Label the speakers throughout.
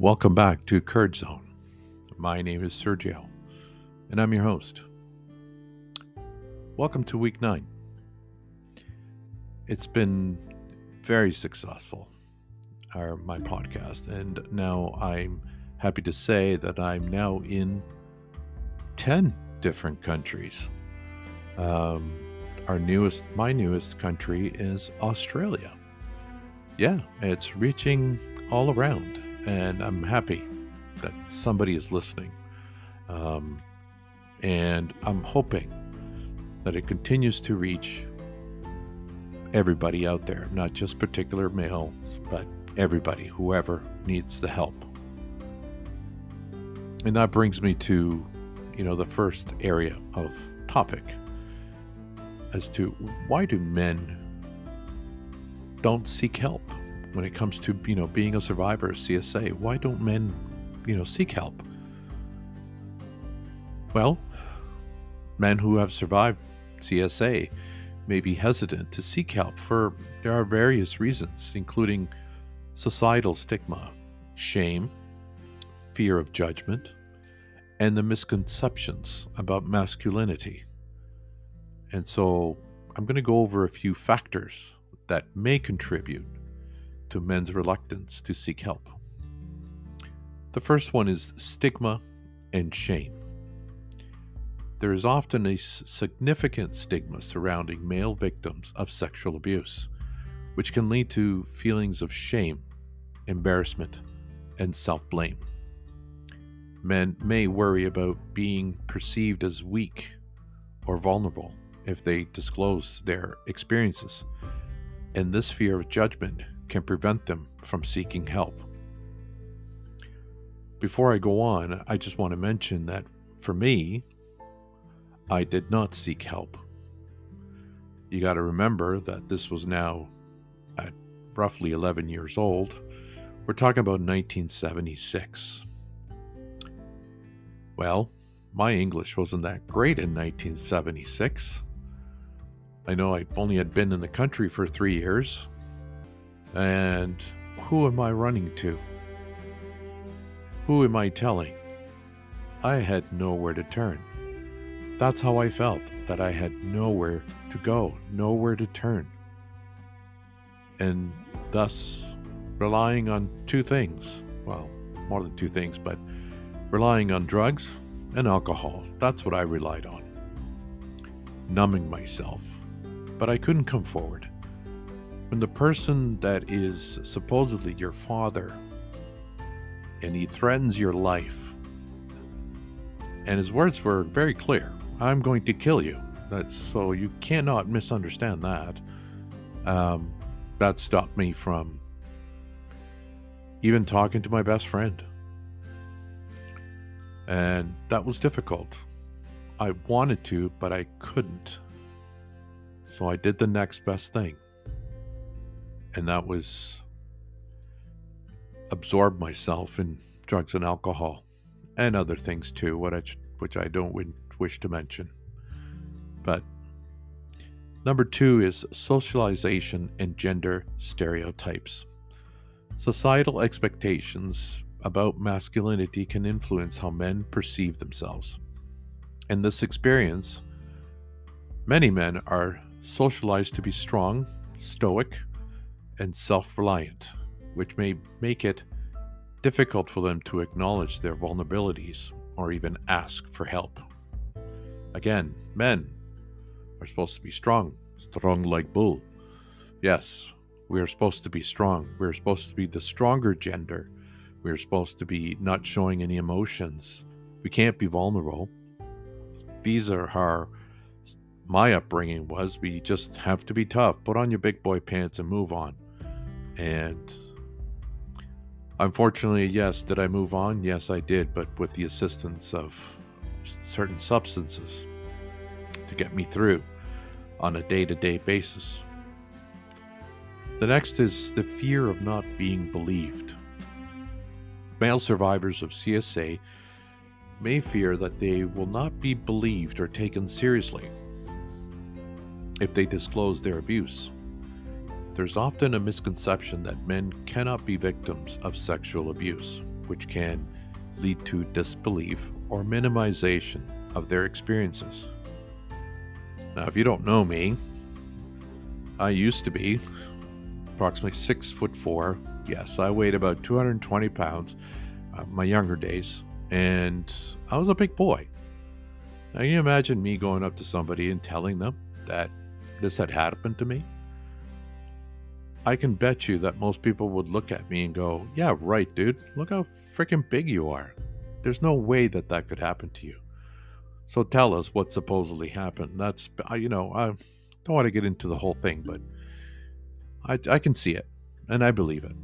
Speaker 1: Welcome back to Courage Zone. My name is Sergio, and I'm your host. Welcome to week 9. It's been very successful, my podcast, and now I'm happy to say that I'm now in 10 different countries. My newest country is Australia. Yeah, it's reaching all around, and I'm happy that somebody is listening. And I'm hoping that it continues to reach everybody out there, not just particular males, but everybody, whoever needs the help. And that brings me to, the first area of topic as to why do men don't seek help when it comes to, being a survivor of CSA. Why don't men, seek help? Well, men who have survived CSA may be hesitant to seek help there are various reasons, including societal stigma, shame, fear of judgment, and the misconceptions about masculinity. And so I'm going to go over a few factors that may contribute to men's reluctance to seek help. The first one is stigma and shame. There is often a significant stigma surrounding male victims of sexual abuse, which can lead to feelings of shame, embarrassment, and self-blame. Men may worry about being perceived as weak or vulnerable if they disclose their experiences, and this fear of judgment can prevent them from seeking help. Before I go on, I just want to mention that for me, I did not seek help. You got to remember that this was now at roughly 11 years old. We're talking about 1976. Well, my English wasn't that great in 1976. I know I only had been in the country for 3 years. And who am I running to? Who am I telling? I had nowhere to turn. That's how I felt, that I had nowhere to go, nowhere to turn. And thus, relying on two things, well, more than two things, but relying on drugs and alcohol. That's what I relied on. Numbing myself. But I couldn't come forward. When the person that is supposedly your father, and he threatens your life, and his words were very clear, I'm going to kill you. So you cannot misunderstand that. That stopped me from even talking to my best friend. And that was difficult. I wanted to, but I couldn't. So I did the next best thing. And that was absorb myself in drugs and alcohol and other things too, which I don't wish to mention. But number 2 is socialization and gender stereotypes. Societal expectations about masculinity can influence how men perceive themselves. In this experience, many men are socialized to be strong, stoic, and self-reliant, which may make it difficult for them to acknowledge their vulnerabilities or even ask for help. Again, men are supposed to be strong like bull. Yes, we are supposed to be strong. We're supposed to be the stronger gender. We're supposed to be not showing any emotions. We can't be vulnerable. These are how my upbringing was. We just have to be tough. Put on your big boy pants and move on. And unfortunately, yes, did I move on? Yes, I did, but with the assistance of certain substances to get me through on a day-to-day basis. The next is the fear of not being believed. Male survivors of CSA may fear that they will not be believed or taken seriously if they disclose their abuse. There's often a misconception that men cannot be victims of sexual abuse, which can lead to disbelief or minimization of their experiences. Now, if you don't know me, I used to be approximately 6'4". Yes, I weighed about 220 pounds my younger days, and I was a big boy. Now, can you imagine me going up to somebody and telling them that this had happened to me? I can bet you that most people would look at me and go, yeah, right, dude. Look how freaking big you are. There's no way that that could happen to you. So tell us what supposedly happened. That's, I don't want to get into the whole thing, but I can see it, and I believe it.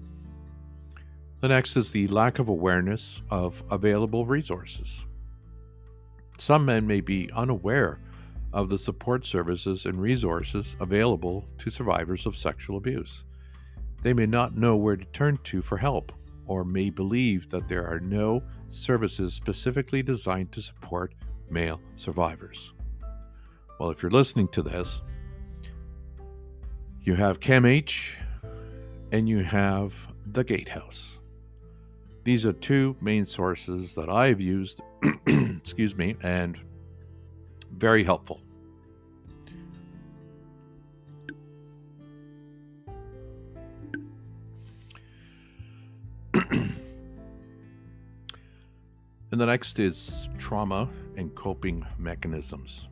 Speaker 1: The next is the lack of awareness of available resources. Some men may be unaware of the support services and resources available to survivors of sexual abuse. They may not know where to turn to for help, or may believe that there are no services specifically designed to support male survivors. Well, if you're listening to this, you have CAMH and you have the Gatehouse. These are two main sources that I've used, excuse me, and very helpful. And the next is trauma and coping mechanisms.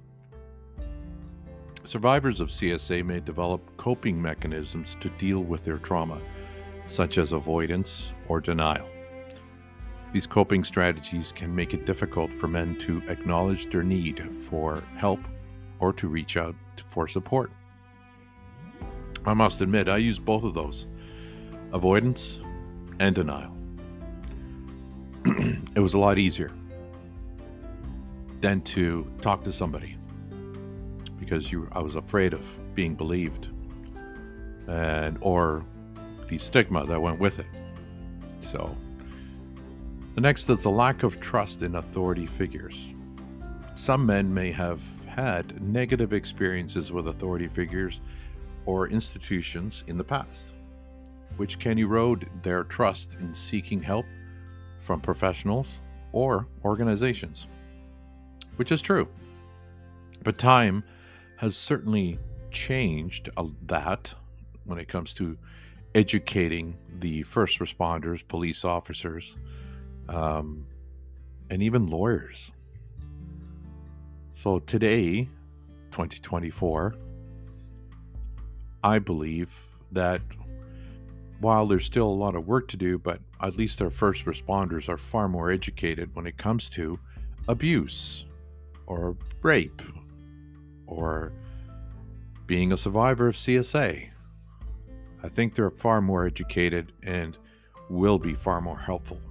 Speaker 1: Survivors of CSA may develop coping mechanisms to deal with their trauma, such as avoidance or denial. These coping strategies can make it difficult for men to acknowledge their need for help or to reach out for support. I must admit, I use both of those, avoidance and denial. It was a lot easier than to talk to somebody because I was afraid of being believed or the stigma that went with it. So the next is the lack of trust in authority figures. Some men may have had negative experiences with authority figures or institutions in the past, which can erode their trust in seeking help from professionals or organizations, which is true. But time has certainly changed that when it comes to educating the first responders, police officers, and even lawyers. So today, 2024, I believe that while there's still a lot of work to do, but at least our first responders are far more educated when it comes to abuse or rape or being a survivor of CSA. I think they're far more educated and will be far more helpful.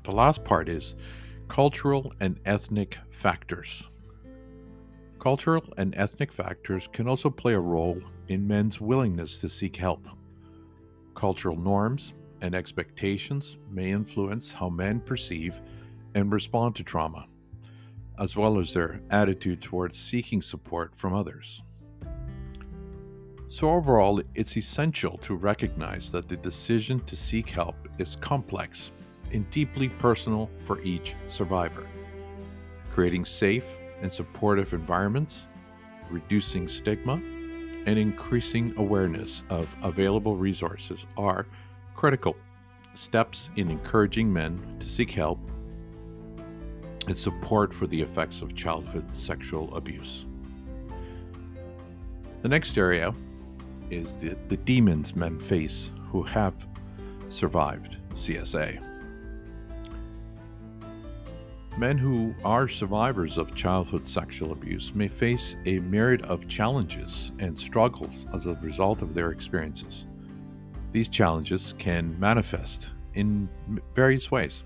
Speaker 1: The last part is cultural and ethnic factors. Cultural and ethnic factors can also play a role in men's willingness to seek help. Cultural norms and expectations may influence how men perceive and respond to trauma, as well as their attitude towards seeking support from others. So overall, it's essential to recognize that the decision to seek help is complex and deeply personal for each survivor. Creating safe and supportive environments, reducing stigma, and increasing awareness of available resources are critical steps in encouraging men to seek help and support for the effects of childhood sexual abuse. The next area is the demons men face who have survived CSA. Men who are survivors of childhood sexual abuse may face a myriad of challenges and struggles as a result of their experiences. These challenges can manifest in various ways,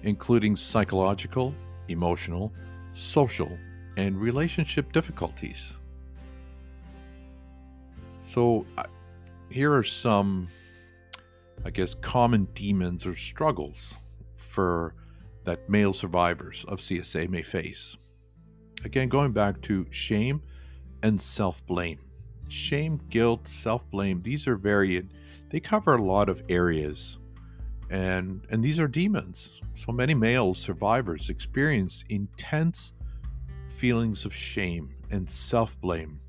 Speaker 1: including psychological, emotional, social, and relationship difficulties. So here are some, common demons or struggles that male survivors of CSA may face. Again, going back to shame and self-blame. Shame, guilt, self-blame, these are they cover a lot of areas And these are demons. So many male survivors experience intense feelings of shame and self-blame.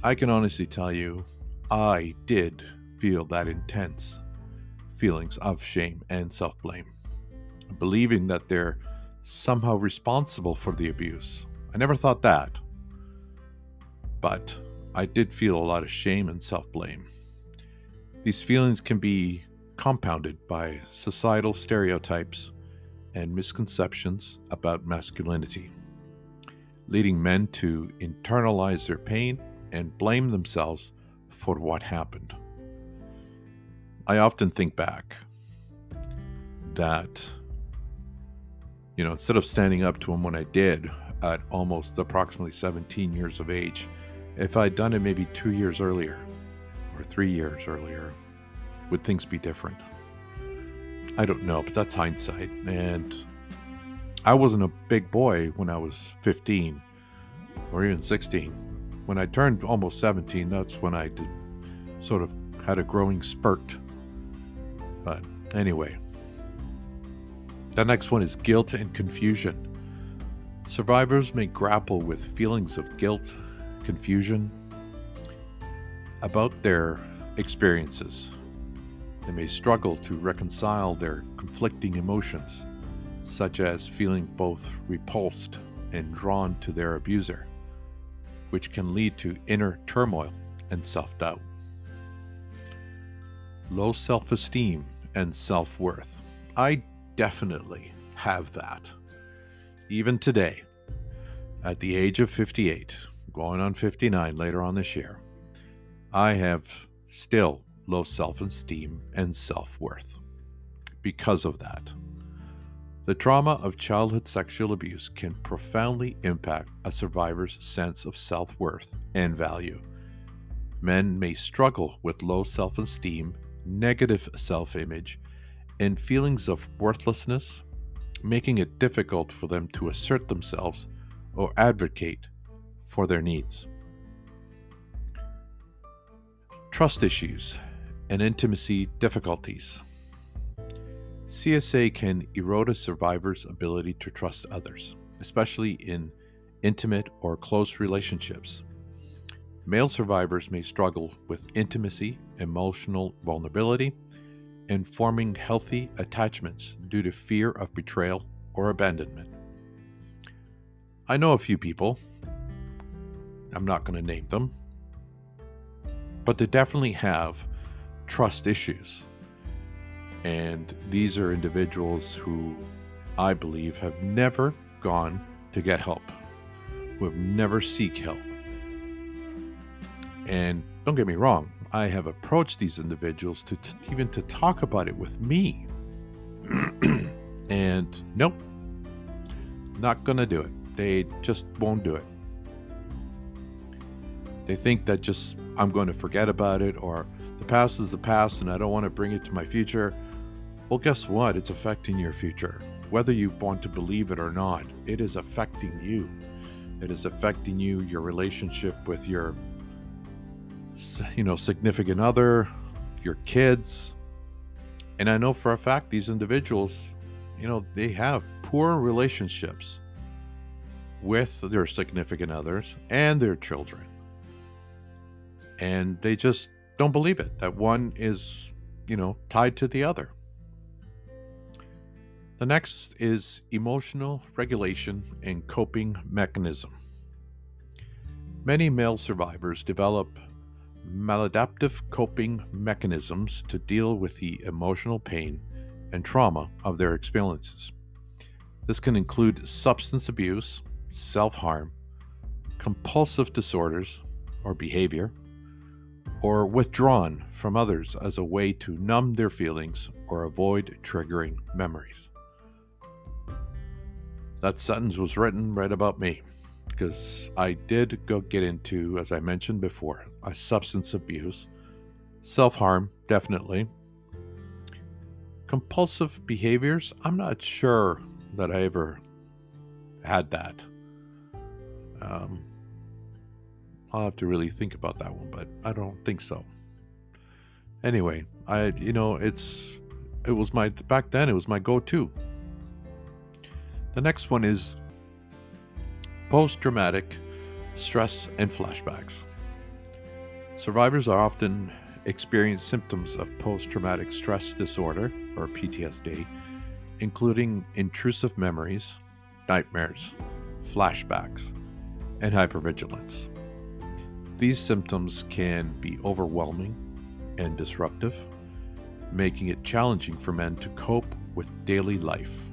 Speaker 1: I can honestly tell you, I did feel that intense feelings of shame and self-blame, believing that they're somehow responsible for the abuse. I never thought that, but I did feel a lot of shame and self-blame. These feelings can be compounded by societal stereotypes and misconceptions about masculinity, leading men to internalize their pain and blame themselves for what happened. I often think back that, instead of standing up to him when I did at almost approximately 17 years of age, if I'd done it maybe 2 years earlier or 3 years earlier, would things be different? I don't know, but that's hindsight. And I wasn't a big boy when I was 15 or even 16. When I turned almost 17, that's when I sort of had a growing spurt. But anyway, the next one is guilt and confusion. Survivors may grapple with feelings of guilt, confusion about their experiences. They may struggle to reconcile their conflicting emotions, such as feeling both repulsed and drawn to their abuser, which can lead to inner turmoil and self-doubt. Low self-esteem and self-worth. I definitely have that. Even today, at the age of 58, going on 59 later on this year, I have still low self-esteem and self-worth because of that. The trauma of childhood sexual abuse can profoundly impact a survivor's sense of self-worth and value. Men may struggle with low self-esteem, negative self-image, and feelings of worthlessness, making it difficult for them to assert themselves or advocate for their needs. Trust issues and intimacy difficulties. CSA can erode a survivor's ability to trust others, especially in intimate or close relationships. Male survivors may struggle with intimacy, emotional vulnerability, and forming healthy attachments due to fear of betrayal or abandonment. I know a few people, I'm not going to name them, but they definitely have trust issues. And these are individuals who I believe have never gone to get help, who have never seek help. And don't get me wrong, I have approached these individuals to even to talk about it with me. And nope, not gonna do it. They just won't do it. They think that just I'm going to forget about it, or the past is the past and I don't want to bring it to my future. Well, guess what? It's affecting your future. Whether you want to believe it or not, it is affecting you. It is affecting you, your relationship with your, significant other, your kids. And I know for a fact these individuals, they have poor relationships with their significant others and their children. And they just don't believe it, that one is, tied to the other. The next is emotional regulation and coping mechanism. Many male survivors develop maladaptive coping mechanisms to deal with the emotional pain and trauma of their experiences. This can include substance abuse, self-harm, compulsive disorders or behavior, or withdrawn from others as a way to numb their feelings or avoid triggering memories. That sentence was written right about me, because I did get into, as I mentioned before, a substance abuse, self-harm, definitely. Compulsive behaviors, I'm not sure that I ever had that. I'll have to really think about that one, but I don't think so. Anyway, it's back then, it was my go-to. The next one is post-traumatic stress and flashbacks. Survivors are often experience symptoms of post-traumatic stress disorder, or PTSD, including intrusive memories, nightmares, flashbacks, and hypervigilance. These symptoms can be overwhelming and disruptive, making it challenging for men to cope with daily life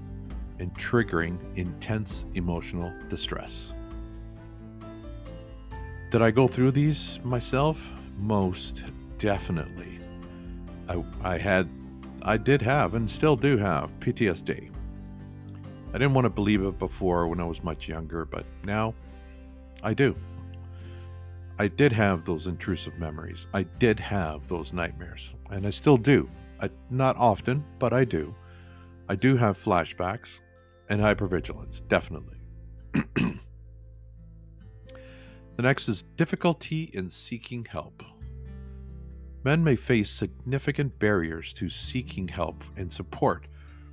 Speaker 1: and triggering intense emotional distress. Did I go through these myself? Most definitely. I did have and still do have PTSD. I didn't want to believe it before when I was much younger, but now I do. I did have those intrusive memories. I did have those nightmares, and I still do. Not often, but I do. I do have flashbacks and hypervigilance, definitely. The next is difficulty in seeking help. Men may face significant barriers to seeking help and support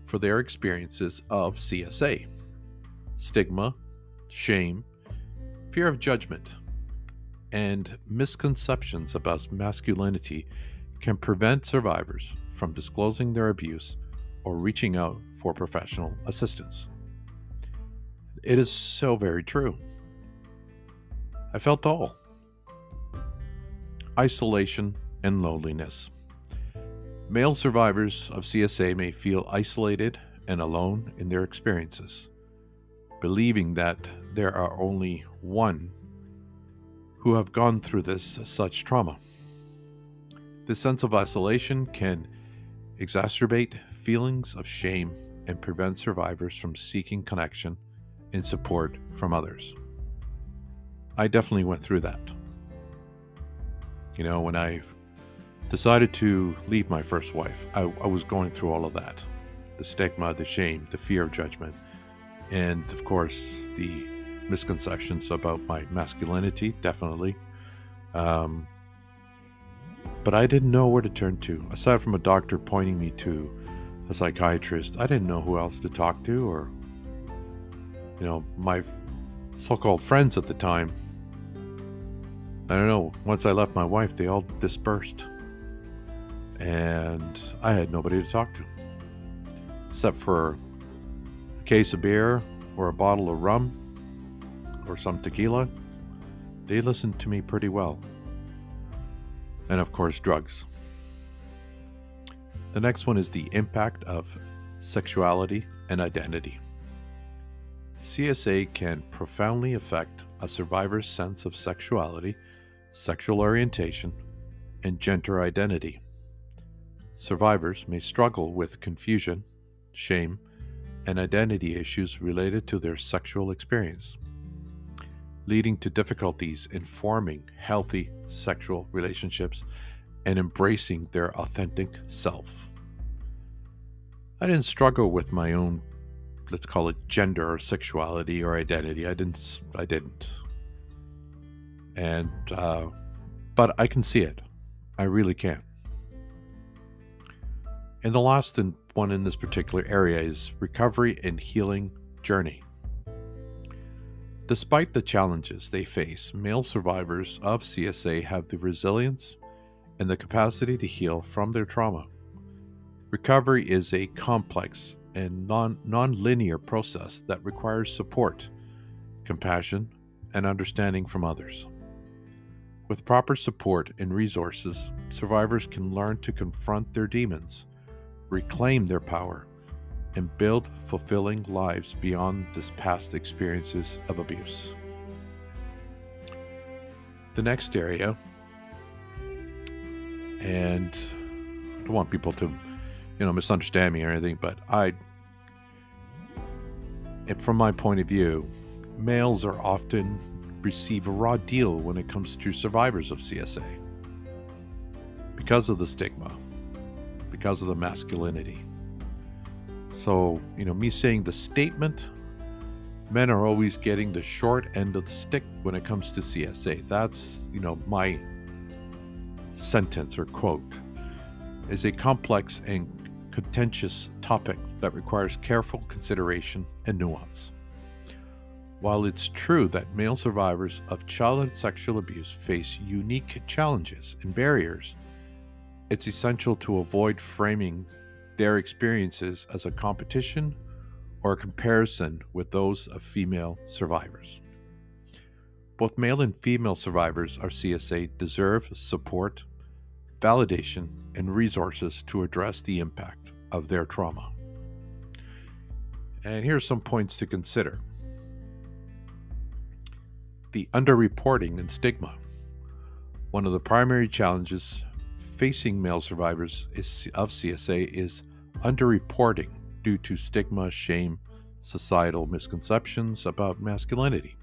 Speaker 1: for their experiences of CSA. Stigma, shame, fear of judgment, and misconceptions about masculinity can prevent survivors from disclosing their abuse or reaching out for professional assistance. It is so very true. I felt all. Isolation and loneliness. Male survivors of CSA may feel isolated and alone in their experiences, believing that there are only one who have gone through such trauma. This sense of isolation can exacerbate feelings of shame and prevent survivors from seeking connection and support from others. I definitely went through that. When I decided to leave my first wife, I was going through all of that. The stigma, the shame, the fear of judgment, and of course, the misconceptions about my masculinity, definitely. But I didn't know where to turn to. Aside from a doctor pointing me to a psychiatrist, I didn't know who else to talk to, or, my so-called friends at the time. I don't know, once I left my wife, they all dispersed. And I had nobody to talk to. Except for a case of beer, or a bottle of rum, or some tequila. They listened to me pretty well. And of course, drugs. The next one is the impact of sexuality and identity. CSA can profoundly affect a survivor's sense of sexuality, sexual orientation, and gender identity. Survivors may struggle with confusion, shame, and identity issues related to their sexual experience, leading to difficulties in forming healthy sexual relationships and embracing their authentic self. I didn't struggle with my own, let's call it gender or sexuality or identity. I didn't. And, but I can see it. I really can. And the last one in this particular area is recovery and healing journey. Despite the challenges they face, male survivors of CSA have the resilience and the capacity to heal from their trauma. Recovery is a complex and non-linear process that requires support, compassion, and understanding from others. With proper support and resources, survivors can learn to confront their demons, reclaim their power, and build fulfilling lives beyond this past experiences of abuse. The next area, and I don't want people to, misunderstand me or anything, but from my point of view, males are often receive a raw deal when it comes to survivors of CSA because of the stigma, because of the masculinity. So, me saying the statement, men are always getting the short end of the stick when it comes to CSA. That's, my sentence or quote, is a complex and contentious topic that requires careful consideration and nuance. While it's true that male survivors of childhood sexual abuse face unique challenges and barriers, it's essential to avoid framing their experiences as a competition or a comparison with those of female survivors. Both male and female survivors of CSA deserve support, validation, and resources to address the impact of their trauma. And here are some points to consider. The underreporting and stigma. One of the primary challenges facing male survivors of CSA is underreporting due to stigma, shame, societal misconceptions about masculinity.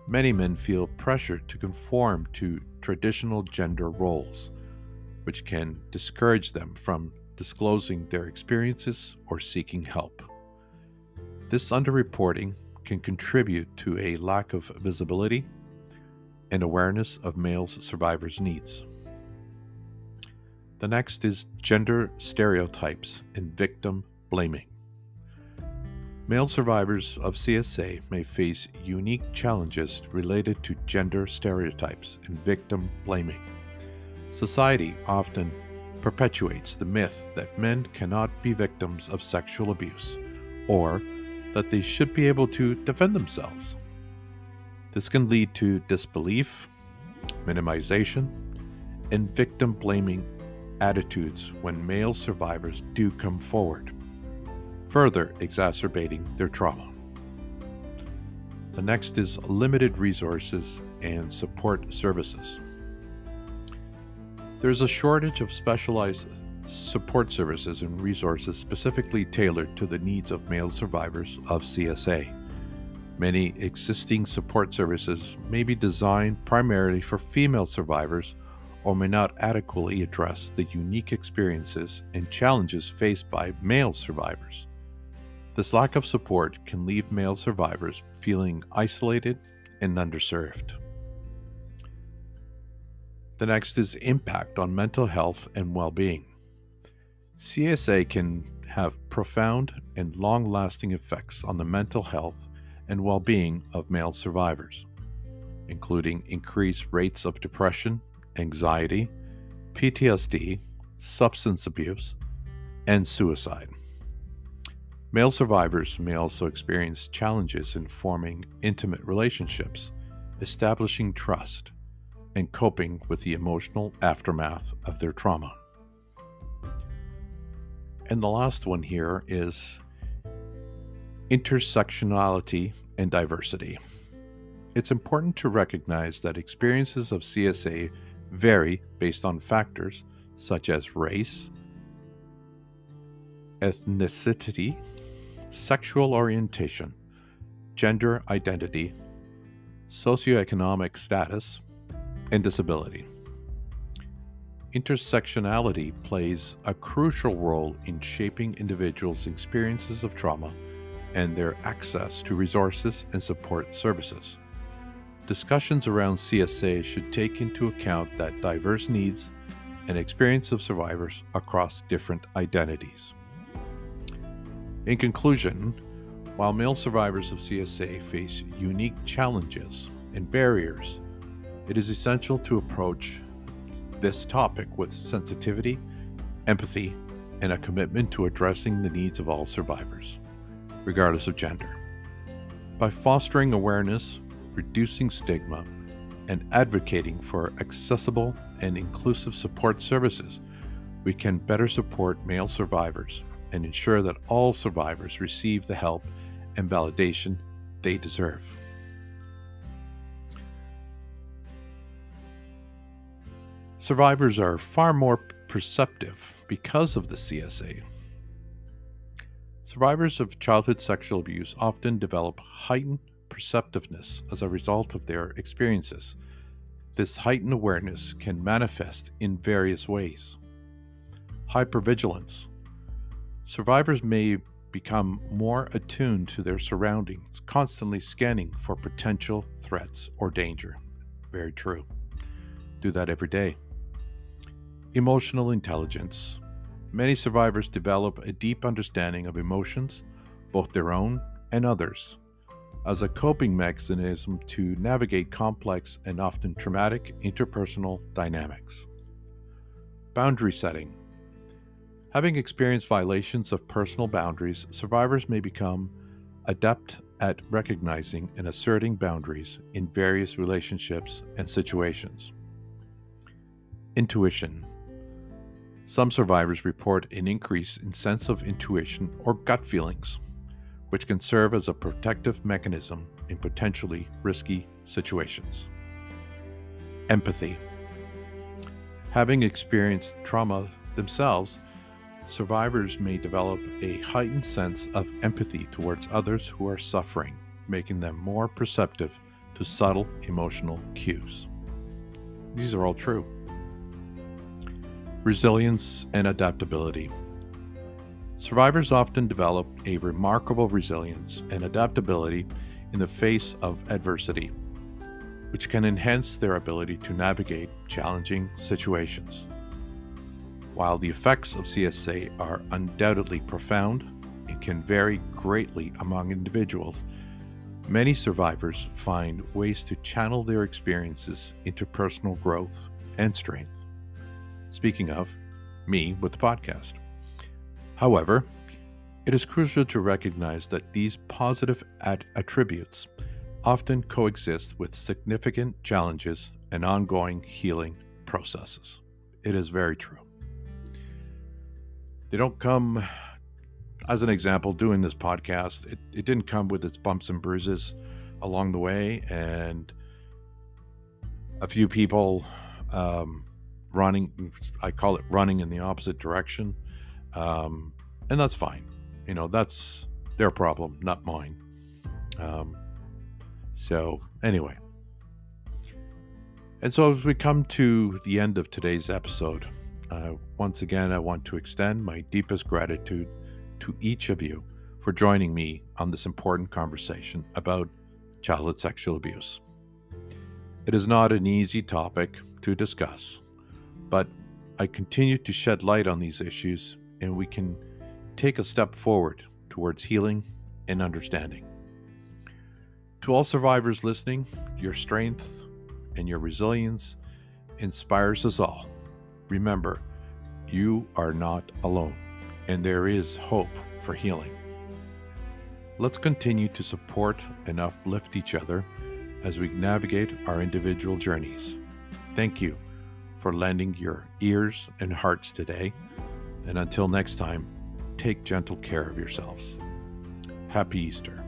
Speaker 1: Many men feel pressured to conform to traditional gender roles, which can discourage them from disclosing their experiences or seeking help. This underreporting can contribute to a lack of visibility and awareness of male survivors' needs. The next is gender stereotypes and victim blaming. Male survivors of CSA may face unique challenges related to gender stereotypes and victim blaming. Society often perpetuates the myth that men cannot be victims of sexual abuse, or that they should be able to defend themselves. This can lead to disbelief, minimization, and victim blaming attitudes when male survivors do come forward, further exacerbating their trauma. The next is limited resources and support services. There's a shortage of specialized support services and resources specifically tailored to the needs of male survivors of CSA. Many existing support services may be designed primarily for female survivors or may not adequately address the unique experiences and challenges faced by male survivors. This lack of support can leave male survivors feeling isolated and underserved. The next is impact on mental health and well-being. CSA can have profound and long-lasting effects on the mental health and well-being of male survivors, including increased rates of depression, anxiety, PTSD, substance abuse, and suicide. Male survivors may also experience challenges in forming intimate relationships, establishing trust, and coping with the emotional aftermath of their trauma. And the last one here is intersectionality and diversity. It's important to recognize that experiences of CSA vary based on factors such as race, ethnicity, sexual orientation, gender identity, socioeconomic status, and disability. Intersectionality plays a crucial role in shaping individuals' experiences of trauma and their access to resources and support services. Discussions around CSA should take into account that diverse needs and experience of survivors across different identities. In conclusion, while male survivors of CSA face unique challenges and barriers, it is essential to approach this topic with sensitivity, empathy, and a commitment to addressing the needs of all survivors, regardless of gender. By fostering awareness, reducing stigma, and advocating for accessible and inclusive support services, we can better support male survivors and ensure that all survivors receive the help and validation they deserve. Survivors are far more perceptive because of the CSA. Survivors of childhood sexual abuse often develop heightened perceptiveness as a result of their experiences. This heightened awareness can manifest in various ways. Hypervigilance. Survivors may become more attuned to their surroundings, constantly scanning for potential threats or danger. Very true. Do that every day. Emotional intelligence. Many survivors develop a deep understanding of emotions, both their own and others, as a coping mechanism to navigate complex and often traumatic interpersonal dynamics. Boundary setting. Having experienced violations of personal boundaries, survivors may become adept at recognizing and asserting boundaries in various relationships and situations. Intuition. Some survivors report an increase in sense of intuition or gut feelings, which can serve as a protective mechanism in potentially risky situations. Empathy. Having experienced trauma themselves, survivors may develop a heightened sense of empathy towards others who are suffering, making them more perceptive to subtle emotional cues. These are all true. Resilience and adaptability. Survivors often develop a remarkable resilience and adaptability in the face of adversity, which can enhance their ability to navigate challenging situations. While the effects of CSA are undoubtedly profound and can vary greatly among individuals, many survivors find ways to channel their experiences into personal growth and strength. Speaking of, me with the podcast. However, it is crucial to recognize that these positive attributes often coexist with significant challenges and ongoing healing processes. It is very true. They don't come, as an example, doing this podcast, it didn't come with its bumps and bruises along the way, and a few people running, I call it running in the opposite direction, and that's fine. That's their problem, not mine. So anyway, and so as we come to the end of today's episode, once again, I want to extend my deepest gratitude to each of you for joining me on this important conversation about childhood sexual abuse. It is not an easy topic to discuss, but I continue to shed light on these issues, and we can take a step forward towards healing and understanding. To all survivors listening, your strength and your resilience inspires us all. Remember, you are not alone, and there is hope for healing. Let's continue to support and uplift each other as we navigate our individual journeys. Thank you for lending your ears and hearts today, and until next time, take gentle care of yourselves. Happy Easter.